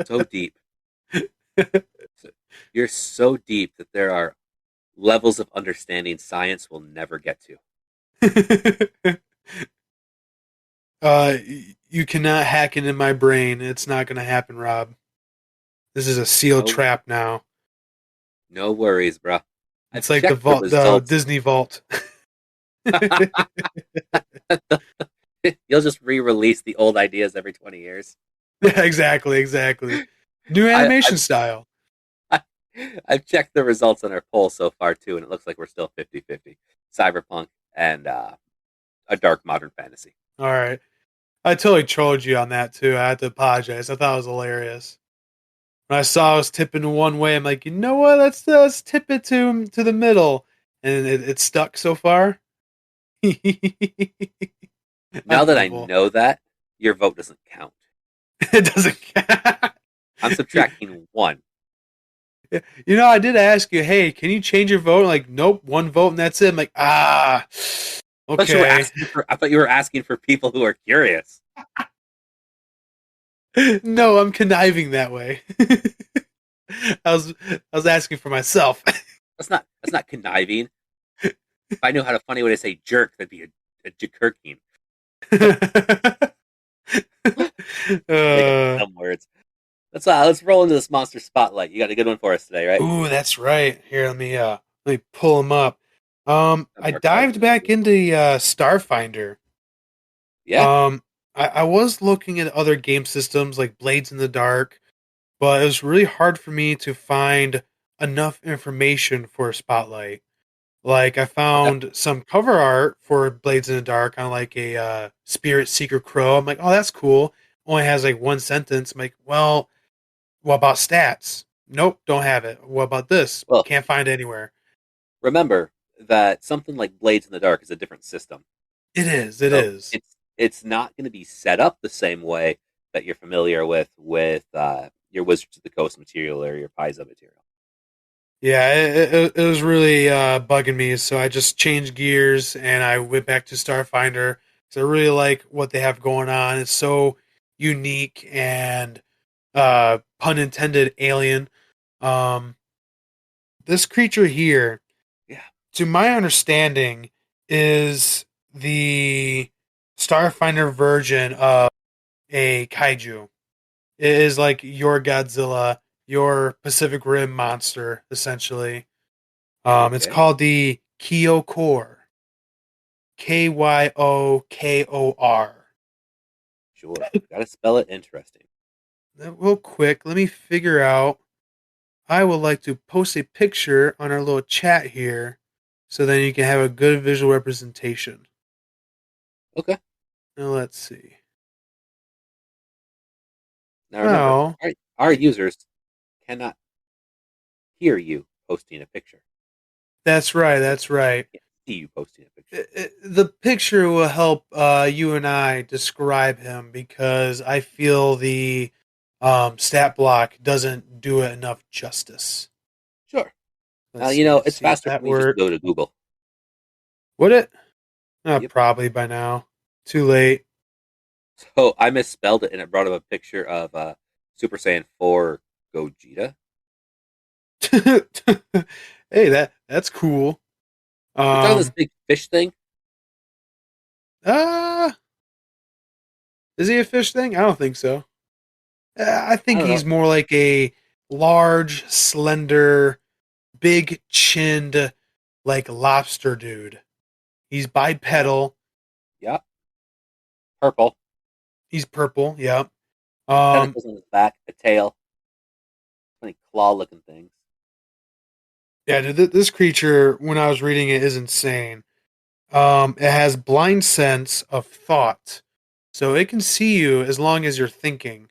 So deep. You're so deep that there are levels of understanding science will never get to. You cannot hack into my brain. It's not going to happen, Rob. This is a sealed trap now. No worries, bro. It's like the Disney Vault. You'll just re-release the old ideas every 20 years. Yeah, exactly. New animation style. I've checked the results on our poll so far, too, and it looks like we're still 50-50. Cyberpunk and a dark modern fantasy. All right. I totally trolled you on that, too. I had to apologize. I thought it was hilarious. When I saw I was tipping one way, I'm like, you know what? Let's tip it to the middle. And it stuck so far. Now that I know that, your vote doesn't count. It doesn't count. I'm subtracting 1. You know, I did ask you, hey, can you change your vote? Like, nope, 1 vote and that's it. I'm like, okay. I thought you were asking for people who are curious. No, I'm conniving that way. I was asking for myself. That's not conniving. If I knew how to funny way to say jerk, that'd be a jerking. Dumb words. Let's roll into this monster spotlight. You got a good one for us today, right? Ooh, that's right. Here, let me pull them up. I dived back into Starfinder. Yeah. I was looking at other game systems like Blades in the Dark, but it was really hard for me to find enough information for a Spotlight. Like, I found some cover art for Blades in the Dark on like a Spirit Seeker Crow. I'm like, oh, that's cool. Only has like 1 sentence. I'm like, well, what about stats? Nope, don't have it. What about this? Well, can't find it anywhere. Remember that something like Blades in the Dark is a different system. It is. It's not going to be set up the same way that you're familiar with your Wizards of the Coast material or your Paizo material. Yeah, it was really bugging me, so I just changed gears and I went back to Starfinder because I really like what they have going on. It's so unique and pun intended alien. This creature here, to my understanding, is the Starfinder version of a kaiju. It is like your Godzilla, your Pacific Rim monster, essentially. It's called the Kyokor. Kyokor. Sure. Gotta spell it interesting. Real quick, let me figure out. I would like to post a picture on our little chat here so then you can have a good visual representation. Okay. Now let's see. Now remember, our users cannot hear you posting a picture. That's right. Can't see you posting a picture. The picture will help you and I describe him because I feel the stat block doesn't do it enough justice. Sure. It's faster for me just to go to Google. Would it? Probably by now. Too late. So I misspelled it and it brought up a picture of Super Saiyan 4 Gogeta. Hey, that's cool. It's on this big fish thing? Is he a fish thing? I don't think so. I think I don't he's know. more like a large, slender, big-chinned, like lobster dude. He's bipedal. Yeah. Purple. He's purple. Yep. Tentacles on his back, a tail. Funny claw-looking things. Yeah, dude, this creature, when I was reading it, is insane. It has blind sense of thought, so it can see you as long as you're thinking.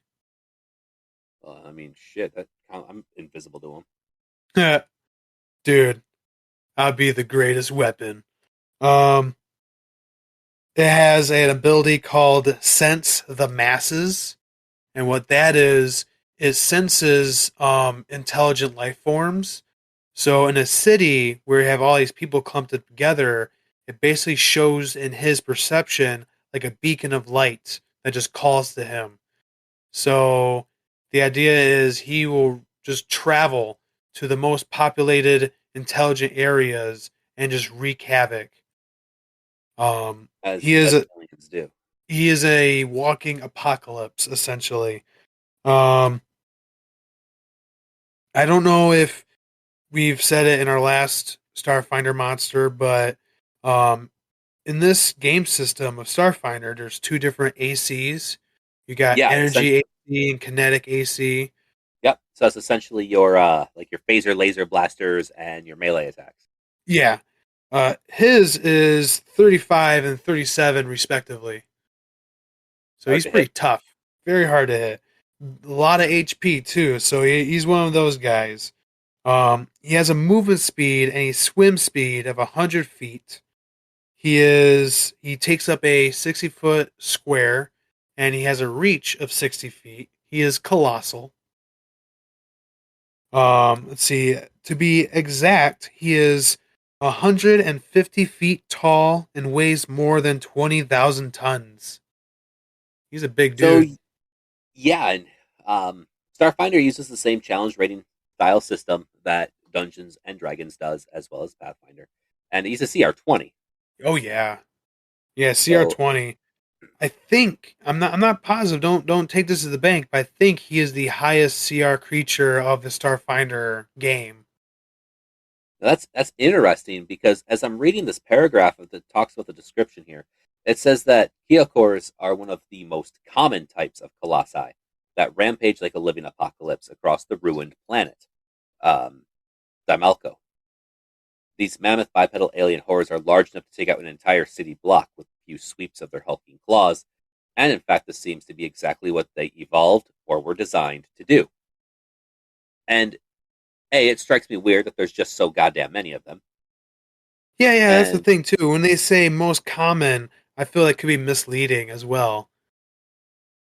I mean, shit. I'm invisible to him. Dude, I'd be the greatest weapon. Um, it has an ability called Sense the Masses, and what that is, it senses intelligent life forms. So in a city where you have all these people clumped together, it basically shows in his perception like a beacon of light that just calls to him. So the idea is he will just travel to the most populated, intelligent areas and just wreak havoc. As He is aliens do. he is a walking apocalypse, essentially. Um, I don't know if we've said it in our last Starfinder monster, but in this game system of Starfinder, there's two different ACs. You got Yeah, energy AC and kinetic AC. Yep. So that's essentially your like your phaser, laser blasters, and your melee attacks. Yeah. His is 35 and 37 respectively. So Hard he's to pretty hit. tough. Very hard to hit. A lot of HP too, so he's one of those guys. He has a movement speed and a swim speed of 100 feet. He takes up a 60-foot square, and he has a reach of 60 feet. He is colossal. Let's see. To be exact, he is 150 feet tall and weighs more than 20,000 tons. He's a big So dude. yeah, and Starfinder uses the same challenge rating style system that Dungeons and Dragons does, as well as Pathfinder, and he's a CR 20. Oh yeah, yeah. So CR 20. I think I'm not positive. Don't take this to the bank, but I think he is the highest CR creature of the Starfinder game. that's interesting because as I'm reading this paragraph that talks about the description here, it says that Kyokors are one of the most common types of colossi that rampage like a living apocalypse across the ruined planet, Dimalco. These mammoth bipedal alien horrors are large enough to take out an entire city block with a few sweeps of their hulking claws, and in fact, this seems to be exactly what they evolved or were designed to do. And it strikes me weird that there's just so goddamn many of them. Yeah, that's the And thing too. When they say most common, I feel it could be misleading as well.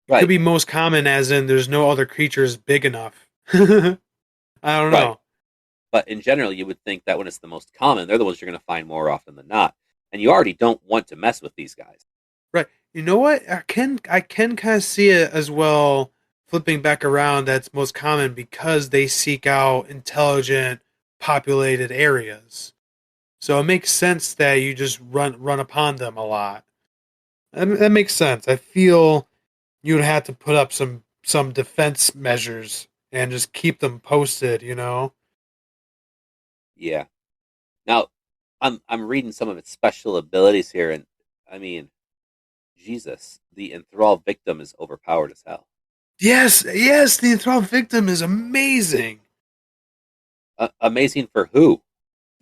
It could right, be most common as in there's no other creatures big enough. I don't right. know. But in general, you would think that when it's the most common, they're the ones you're going to find more often than not. And you already don't want to mess with these guys. Right. You know what? I can kind of see it as well flipping back around that's most common because they seek out intelligent populated areas. So it makes sense that you just run upon them a lot. That makes sense. I feel you would have to put up some defense measures and just keep them posted, you know? Yeah. Now, I'm reading some of its special abilities here, and I mean, Jesus, the enthralled victim is overpowered as hell. Yes, the enthralled victim is amazing. Amazing for who?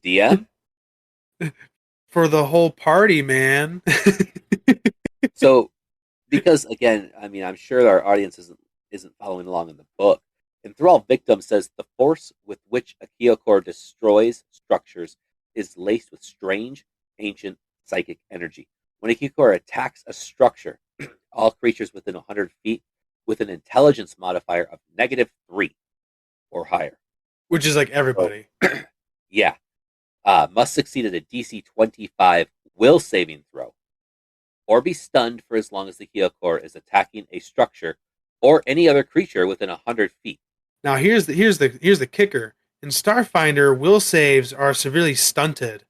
DM? For the whole party, man. So, because again, I mean, I'm sure our audience isn't following along in the book. Enthralled victim says the force with which a Kyokor destroys structures is laced with strange, ancient psychic energy. When a Kyokor attacks a structure, all creatures within 100 feet with an intelligence modifier of -3 or higher. Which is like So, everybody. yeah, must succeed at a DC 25 will saving throw, or be stunned for as long as the Kyokor is attacking a structure or any other creature within 100 feet. Now here's the kicker. In Starfinder, will saves are severely stunted.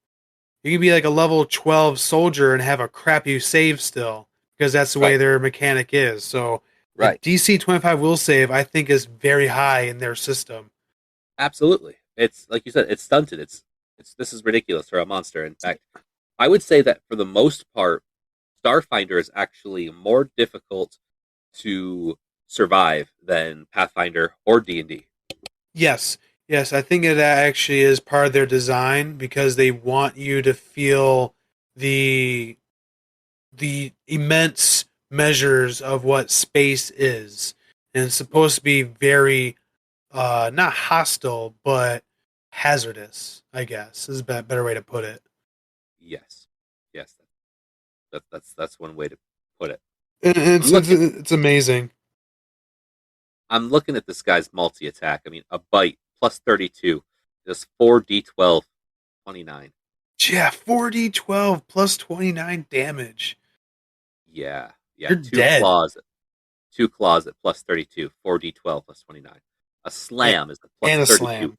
You can be like a level 12 soldier and have a crappy save still, because that's the way their mechanic is. So Right. DC 25 will save, I think, is very high in their system. Absolutely. It's like you said, it's stunted. This is ridiculous for a monster. In fact, I would say that for the most part, Starfinder is actually more difficult to survive than Pathfinder or D&D. Yes, I think it actually is part of their design because they want you to feel the immense measures of what space is, and it's supposed to be very not hostile but hazardous, I guess is a better way to put it. Yes. That's one way to put it. And it's amazing. I'm looking at this guy's multi-attack. I mean, a bite plus 32 is 4d12, 29. Yeah, 4d12 plus 29 damage. Yeah. You're dead. Two claws at plus 32, 4d12 plus 29. A slam is a plus and a 32, slam.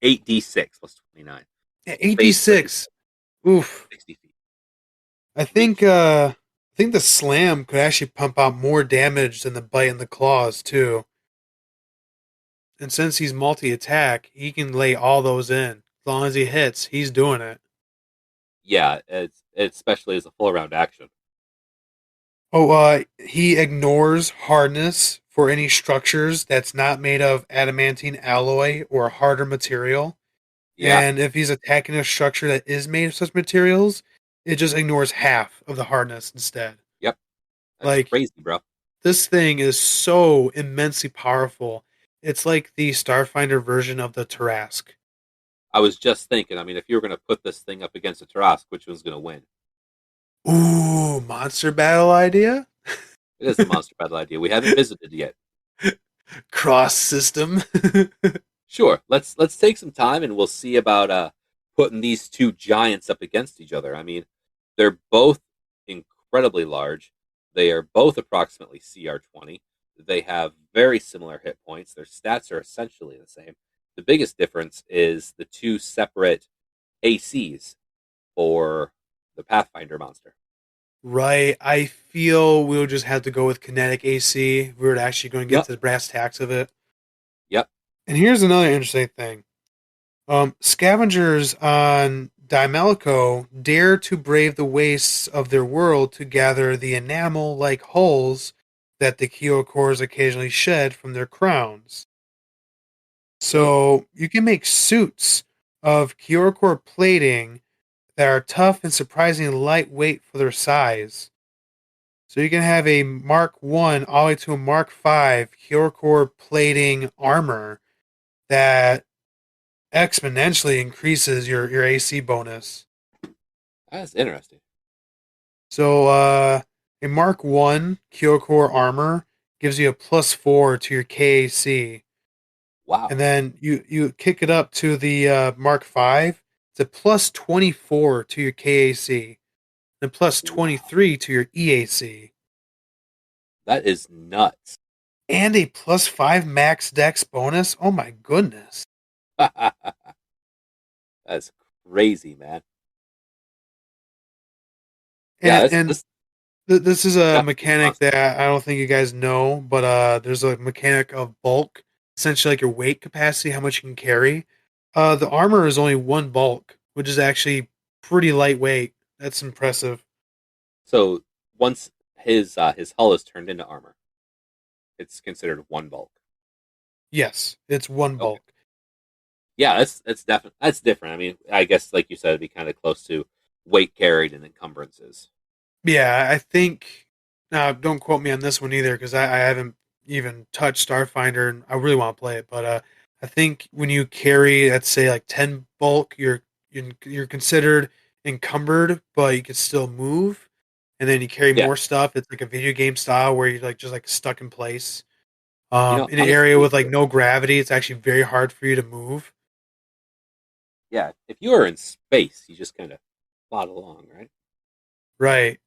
8d6 plus 29. Yeah, 8d6. Oof. 60 feet. I think the slam could actually pump out more damage than the bite and the claws too. And since he's multi-attack, he can lay all those in. As long as he hits, he's doing it. Yeah, it's especially as a full round action. Oh, he ignores hardness for any structures that's not made of adamantine alloy or harder material. Yeah. And if he's attacking a structure that is made of such materials, it just ignores half of the hardness instead. Yep. That's like crazy, bro. This thing is so immensely powerful. It's like the Starfinder version of the Tarask. I was just thinking, I mean, if you were going to put this thing up against a Tarask, which one's going to win? Ooh, monster battle idea? It is a monster battle idea. We haven't visited yet. Cross system. Sure. Let's take some time and we'll see about putting these two giants up against each other. I mean, they're both incredibly large. They are both approximately CR20. They have very similar hit points. Their stats are essentially the same. The biggest difference is the two separate ACs for the Pathfinder monster. Right. I feel we'll just have to go with kinetic AC if we were actually going to get to the brass tacks of it. Yep. And here's another interesting thing. Scavengers on Dimelico dare to brave the wastes of their world to gather the enamel-like hulls that the Kyokors occasionally shed from their crowns. So you can make suits of Kyokor plating that are tough and surprisingly lightweight for their size. So you can have a Mark 1 all the way to a Mark 5 Kyokor plating armor that exponentially increases your AC bonus. That's interesting. So a Mark 1 Kyokor armor gives you a plus 4 to your KAC. Wow. And then you kick it up to the Mark 5. It's a plus 24 to your KAC. And plus 23 to your EAC. That is nuts. And a plus 5 max dex bonus? Oh my goodness. That's crazy, man. This is a mechanic that I don't think you guys know, but there's a mechanic of bulk, essentially like your weight capacity, how much you can carry. The armor is only one bulk, which is actually pretty lightweight. That's impressive. So once his hull is turned into armor, it's considered one bulk. Yes, it's one bulk. Yeah, that's different. I mean, I guess like you said, it'd be kind of close to weight carried and encumbrances. Yeah, I think. Now, don't quote me on this one either, because I haven't even touched Starfinder, and I really want to play it. But I think when you carry, let's say, like 10 bulk, you're considered encumbered, but you can still move. And then you carry more stuff. It's like a video game style where you're like just like stuck in place. In an area with like no gravity, it's actually very hard for you to move. Yeah, if you are in space, you just kind of plod along, right? Right.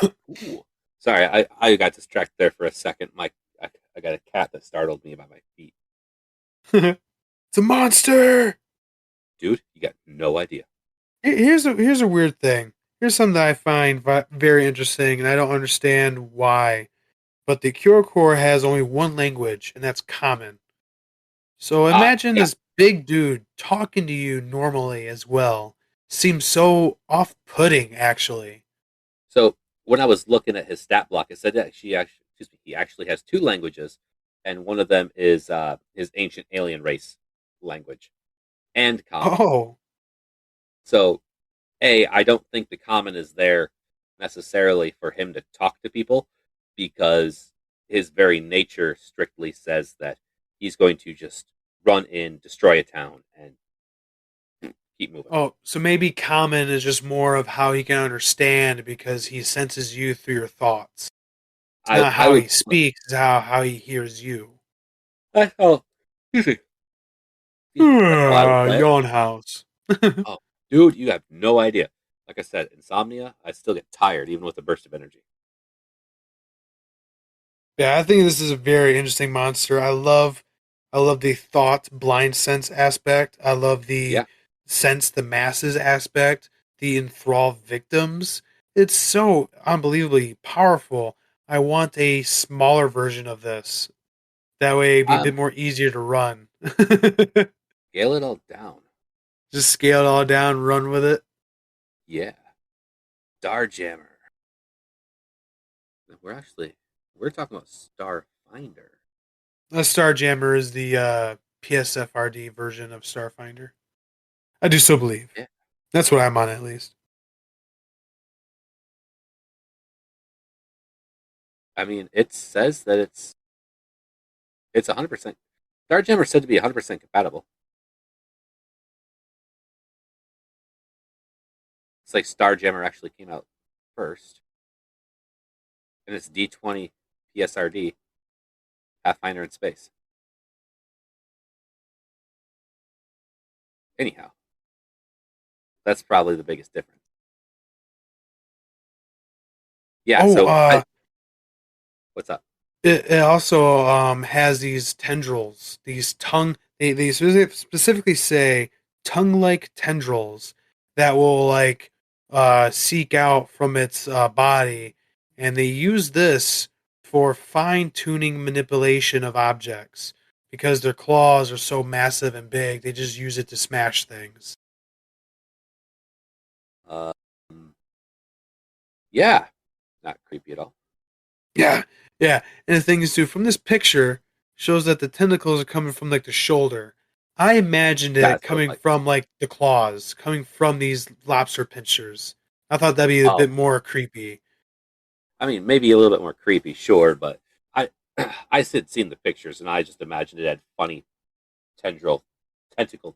Ooh. Sorry, I got distracted there for a second. I got a cat that startled me by my feet. It's a monster! Dude, you got no idea. Here's a weird thing. Here's something that I find very interesting, and I don't understand why. But the Kyokor has only one language, and that's Common. So imagine Yeah. this big dude talking to you normally as well. Seems so off-putting, actually. So when I was looking at his stat block, it said that he actually has two languages, and one of them is his ancient alien race language and Common. Oh, So, I don't think the Common is there necessarily for him to talk to people because his very nature strictly says that he's going to just run in, destroy a town, and keep moving. oh, so maybe Common is just more of how he can understand because he senses you through your thoughts. It's not how he speaks, it's how he hears you. Oh, excuse me. That's how I would play it. Yawn house. Oh, dude, you have no idea. Like I said, insomnia, I still get tired even with a burst of energy. Yeah, I think this is a very interesting monster. I love the thought blind sense aspect. I love the sense the masses aspect, the enthrall victims. It's so unbelievably powerful. I want a smaller version of this. That way it'd be a bit more easier to run. Scale it all down. Just scale it all down, run with it. Yeah. Starjammer. We're talking about Starfinder. Starjammer is the PSFRD version of Starfinder. I do so believe. Yeah. That's what I'm on, at least. I mean, it says that it's 100%. Starjammer said to be 100% compatible. It's like Starjammer actually came out first. And it's D20 PSRD, Pathfinder in space. Anyhow, that's probably the biggest difference. Yeah, what's up? It also has these tendrils, these tongue. They specifically say tongue-like tendrils that will seek out from its body, and they use this for fine-tuning manipulation of objects because their claws are so massive and big. They just use it to smash things. Yeah, not creepy at all. Yeah. And the thing is, too, from this picture, shows that the tentacles are coming from the shoulder. I imagined it coming from the claws, coming from these lobster pinchers. I thought that'd be a bit more creepy. I mean, maybe a little bit more creepy, sure, but I had seen the pictures and I just imagined it had funny tentacle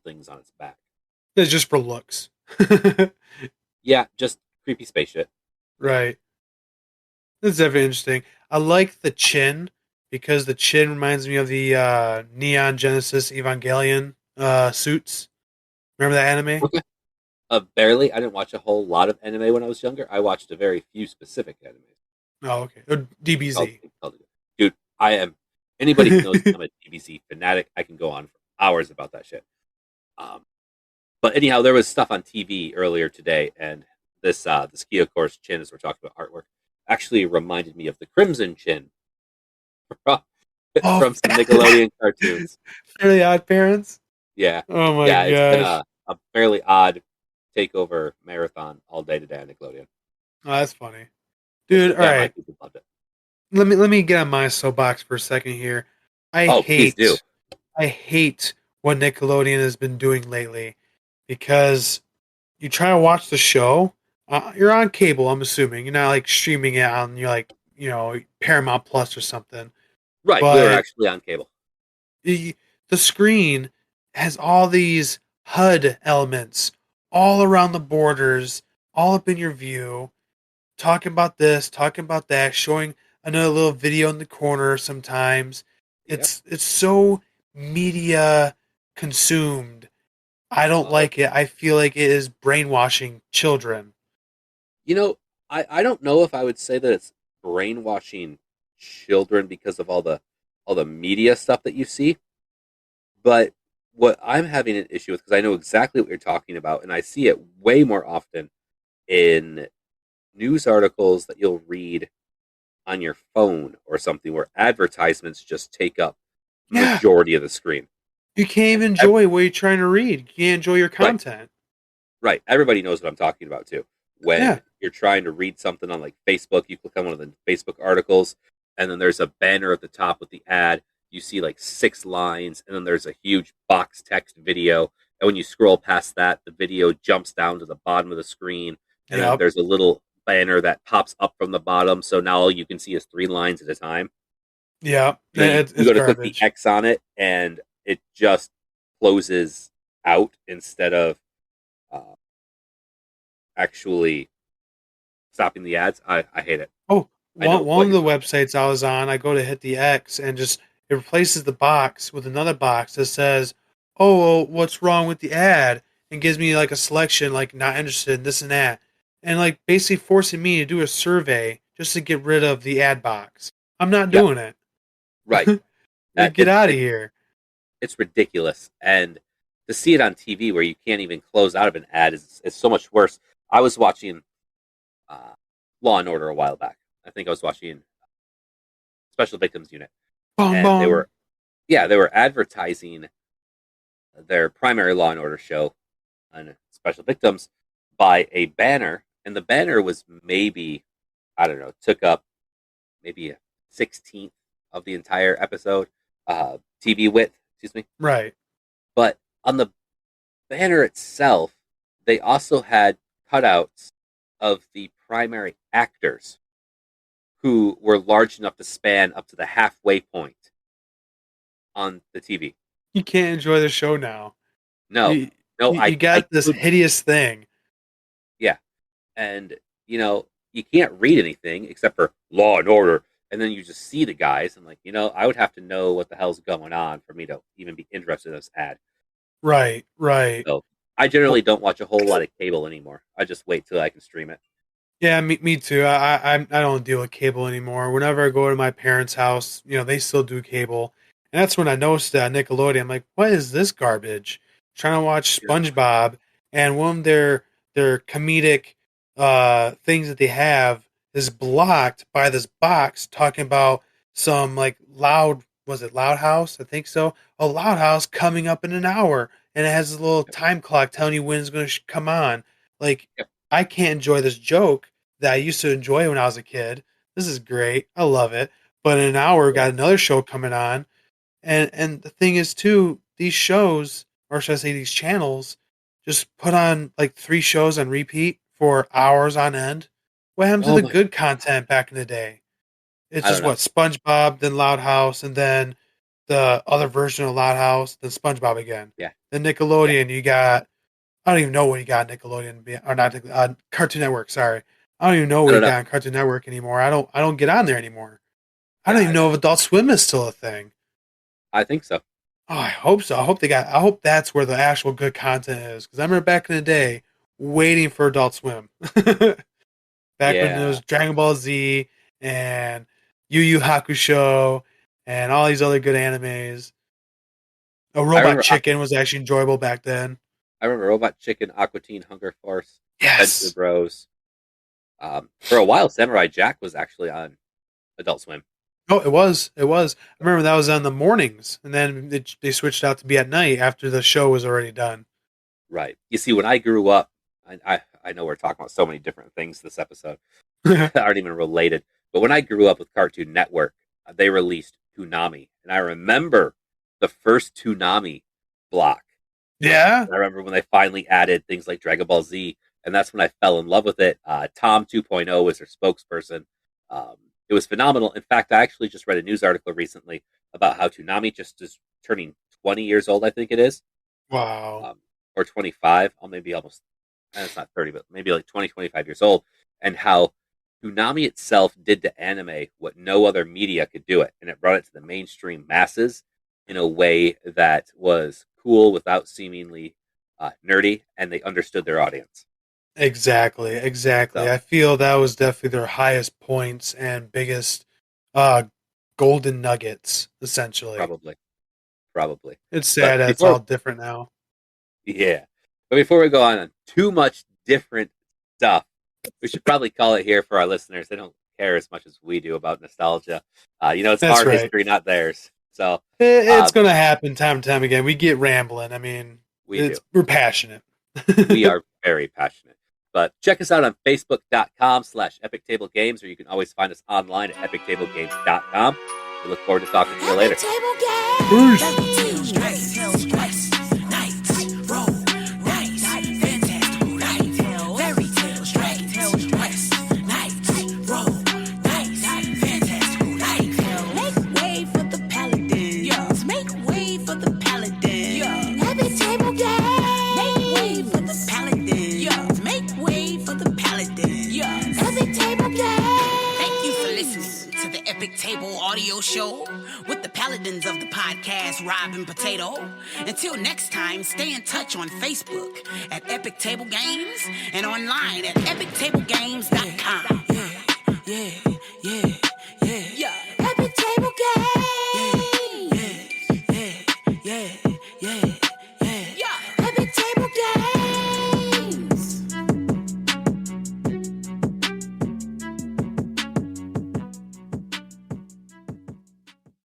things on its back. It's just for looks. Yeah, just creepy space shit. Right. That's definitely interesting. I like the chin because the chin reminds me of the Neon Genesis Evangelion suits. Remember that anime? Okay. Barely. I didn't watch a whole lot of anime when I was younger. I watched a very few specific animes. Oh, okay. Or DBZ. Dude, I am. Anybody who knows I'm a DBZ fanatic. I can go on for hours about that shit. But anyhow, there was stuff on TV earlier today, and this Kyokor's chin, as we're talking about artwork, actually reminded me of the Crimson Chin from some Nickelodeon cartoons. Fairly Odd Parents? Yeah. Oh my gosh. It's been a fairly odd takeover marathon all day today on Nickelodeon. Oh, that's funny. Dude, all right. Loved it. Let me get on my soapbox for a second here. Please do. I hate what Nickelodeon has been doing lately because you try to watch the show. You're on cable, I'm assuming. You're not streaming it on Paramount Plus or something. Right, but we're actually on cable. The screen has all these HUD elements all around the borders, all up in your view, talking about this, talking about that, showing another little video in the corner sometimes. Yep. It's so media consumed. I don't like it. I feel like it is brainwashing children. I don't know if I would say that it's brainwashing children because of all the media stuff that you see, but what I'm having an issue with, because I know exactly what you're talking about, and I see it way more often in news articles that you'll read on your phone or something, where advertisements just take up the Yeah. majority of the screen. You can't even enjoy what you're trying to read. You can't enjoy your content. Right. Everybody knows what I'm talking about too. When Yeah. you're trying to read something on like Facebook, you click on one of the Facebook articles, and then there's a banner at the top with the ad. You see like 6 lines, and then there's a huge box text video. And when you scroll past that, the video jumps down to the bottom of the screen, and then Yep. there's a little banner that pops up from the bottom. So now all you can see is 3 lines at a time. Yeah. Then It's you go to click garbage. the X on it, and it just closes out instead of actually stopping the ads. I hate it. Oh, I know one what of the you're websites I was on, I go to hit the X and just it replaces the box with another box that says, "Oh, well, what's wrong with the ad?" and gives me like a selection, like not interested in this and that, and like basically forcing me to do a survey just to get rid of the ad box. I'm not Yep. doing it. Right. Like, get out of here. It's ridiculous. And to see it on TV where you can't even close out of an ad is so much worse. I was watching Law and Order a while back. I think I was watching Special Victims Unit. Bong, And bong. they were advertising their primary Law and Order show on Special Victims by a banner. And the banner was maybe, I don't know, took up maybe a 16th of the entire episode. TV width, excuse me. Right. But on the banner itself, they also had cutouts of the primary actors who were large enough to span up to the halfway point on the TV. You can't enjoy the show now. No, You I got this couldn't. hideous thing. Yeah. And, you can't read anything except for Law and Order. And then you just see the guys. And, I would have to know what the hell's going on for me to even be interested in this ad. Right. So I generally don't watch a whole lot of cable anymore. I just wait till I can stream it. Yeah, me too. I don't deal with cable anymore. Whenever I go to my parents' house, they still do cable, and that's when I noticed that Nickelodeon. I'm like, what is this garbage? Trying to watch SpongeBob, and one of their comedic things that they have is blocked by this box talking about some like Loud House? I think so. A Loud House coming up in an hour, and it has a little time clock telling you when it's going to come on. Like. Yep. I can't enjoy this joke that I used to enjoy when I was a kid. This is great. I love it. But in an hour, we got another show coming on. And the thing is, too, these shows, or should I say these channels, just put on like 3 shows on repeat for hours on end. What happened to the good content back in the day? It's just what? SpongeBob, then Loud House, and then the other version of Loud House, then SpongeBob again. Yeah. Then Nickelodeon, you got... I don't even know what you got on Nickelodeon, or not Cartoon Network. Sorry, I don't even know what you got on Cartoon Network anymore. I don't get on there anymore. I don't even know if Adult Swim is still a thing. I think so. Oh, I hope so. I hope that's where the actual good content is. Because I remember back in the day waiting for Adult Swim. Back when it was Dragon Ball Z and Yu Yu Hakusho and all these other good animes. Robot Chicken was actually enjoyable back then. I remember Robot Chicken, Aqua Teen, Hunger Force, Yes, Adventure Bros. For a while, Samurai Jack was actually on Adult Swim. Oh, it was. I remember that was on the mornings, and then they switched out to be at night after the show was already done. Right. You see, when I grew up, I know we're talking about so many different things this episode that aren't even related, but when I grew up with Cartoon Network, they released Toonami, and I remember the first Toonami block. Yeah. I remember when they finally added things like Dragon Ball Z, and that's when I fell in love with it. Tom 2.0 was their spokesperson. It was phenomenal. In fact, I actually just read a news article recently about how Toonami just is turning 20 years old, I think it is. Wow. Or 25. Oh, maybe almost, it's not 30, but maybe like 20, 25 years old. And how Toonami itself did to anime what no other media could do it. And it brought it to the mainstream masses in a way that was cool without seemingly nerdy, and they understood their audience. Exactly. So. I feel that was definitely their highest points and biggest golden nuggets, essentially. Probably. probably. It's sad that it's before- all different now. Yeah. But before we go on too much different stuff, we should probably call it here for our listeners. They don't care as much as we do about nostalgia. It's That's our right. history, not theirs. So It's going to happen time and time again. We get rambling. I mean, we're passionate. We are very passionate. But check us out on Facebook.com/Epic Table Games, or you can always find us online at EpicTableGames.com. We look forward to talking to you later. Table audio show with the paladins of the podcast, Rob and Potato. Until next time, stay in touch on Facebook at Epic Table Games and online at epictablegames.com. Yeah.